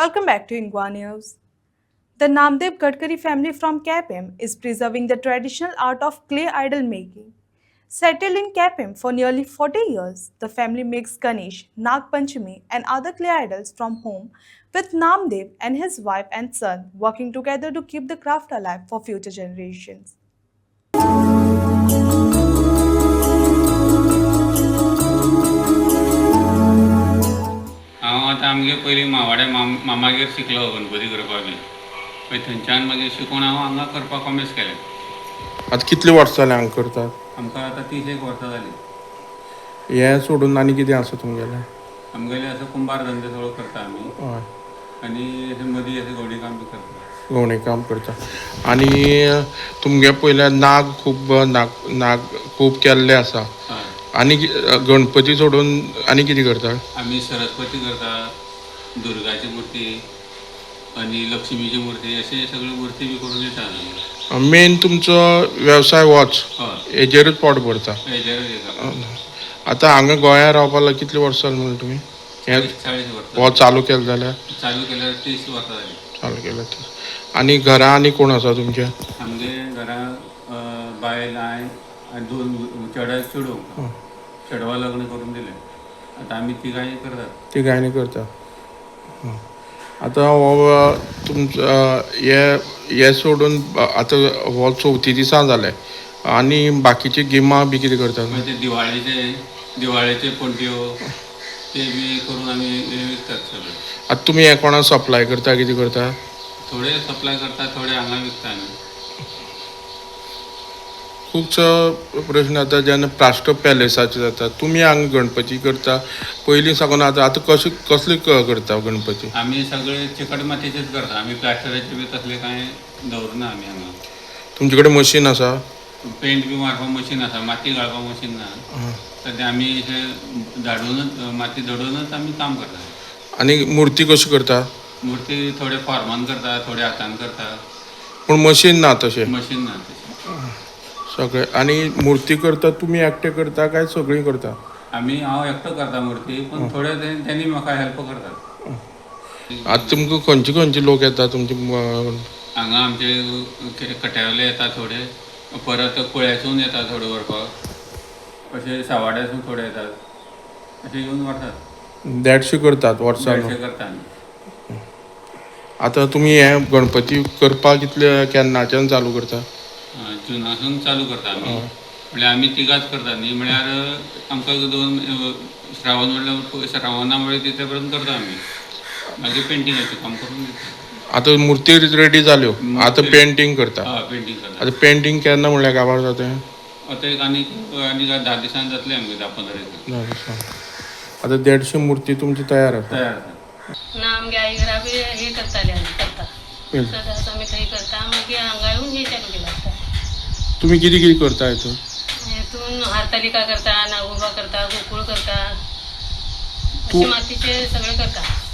Welcome back to Ingwa News. The Namdev Gadkari family from Kapim is preserving the traditional art of clay idol making. Settled in Kapim for nearly 40 years, the family makes Ganesh, Nag Panchami, and other clay idols from home, with Namdev and his wife and son working together to keep the craft alive for future generations. हांव आतां आमगे पयलीं मावाड्या मामागेर शिकलो गणपती करपाक बी मागीर थंयच्यान मागीर शिकून हांव हांगा करपाक कॉमेर्स केलें. आतां कितले वर्सां जाले हांगा करतात? आमकां आतां 30 वर्सां जालीं. हें सोडून आनी कितें आसा तुमगेलें? आमगेलें असो कुंभार धंदो सगळो करता आमी हय, आनी अशें मदीं अशें गवडी काम बी करता. गवणे काम करता. आनी तुमगे पयल्यार नाग खूब केल्ले आसा. हय, आनी गणपती सोडून आनी कितें करता? आमी सरस्वती करता, दुर्गाची मुर्ती आनी लक्ष्मीची मुर्ती अशे सगळ्यो मुर्ती बी करून येता आमी. मेन तुमचो वेवसाय होच, हय, हेजेरूच पोट भरता. हेजेरूच येता. आतां हांगा गोंयांत रावपाक लागून कितले वर्सां जालीं म्हणलें तुमी? हें 40 वर्सां हो चालू केलो जाल्यार? चालू केल्यार 30 वर्सां जालीं. चालू केलो तर. आनी घरा आनी कोण आसा तुमच्या? आमगे घरां बायल हांवें आनी 2 चेडो चेडू चेडवा लग्न करून दिलें. आतां आमी तिगांय करतात. ती गायनी करता. आतां हो तुमचो हे सोडून आतां हो चवथी दिसा जाले आनी बाकीची गेमां बी कितें करतात? मागीर ते दिवाळेचे पणट्यो ते बी करून आमी विकतात सगळे. आतां तुमी हे कोणाक सप्लाय करता कितें करता? थोडे सप्लाय करतात, थोडे हांगा विकता आमी. खुबसो प्रश्न आतां जेन्ना प्लास्टर पॅलेसाचे जाता, तुमी हांगा गणपती करता पयलीं साकून आतां कसले करता गणपती? आमी सगळे चिकट मातयेचेच करता. आमी प्लास्टराचे बी तसले कांय दवरना आमी हांगा. तुमचे कडेन मशीन आसा? पेंट बी मारपाक मशीन आसा, माती घालपाक मशीन ना. सद्या आमी अशें माती धडोनूच आमी काम करता. आनी मुर्ती कशी करता? मुर्ती थोडे फॉर्मान करता, थोडे हातान करता. पूण मशीन ना तशें? मशीन ना तशें. सगळे. आनी मुर्ती करता तुमी एकटे करता काय सगळीं करता? हांव एकटो करता मुर्ती, पूण थोडे तेणी म्हाका हेल्प करतात. आतां तुमकां खंयचे लोक येता तुमचे? हांगा आमचे कट्यावले येता थोडे, परत कुळ्यासून येता थोडे व्हरपाक, अशे सावाड्यासून थोडे येतात, अशे येवन व्हरतात. देडशे करतात वर्साक? करता आमी. आतां तुमी हे गणपती करपाक केन्नाच्यान चालू करता? जुनासून चालू करता आमी. म्हळ्यार आमी तिगांच करता न्ही, म्हळ्यार आमकां 2 श्रावण म्हणल्यार श्रावणा म्हळ्यार तिथे पर्यंत करता आमी. मागीर पेंटिंगाचें काम करून दिता. आतां मुर्ती रेडी जाल्यो, आतां पेंटींग करता? हय, पेंटींग करता. आतां पेंटींग केन्ना म्हणल्यार काबार जाता? आतां एक आनी 10 दिसान जातलें आमगे 10-15 दीस. आतां 150 मुर्ती तुमची तयार आसा? तयार जाता. ना आमगे आई घरा बी हे करताले आमी करता. सदांच आमी थंय करता, मागीर हांगा येवन हे चालू केला आसता. तुमी कितें करता हितून? हेतून हारतालिका करता, नागोबा करता, गोकुळ करता, अशे मातीचे सगळे करता.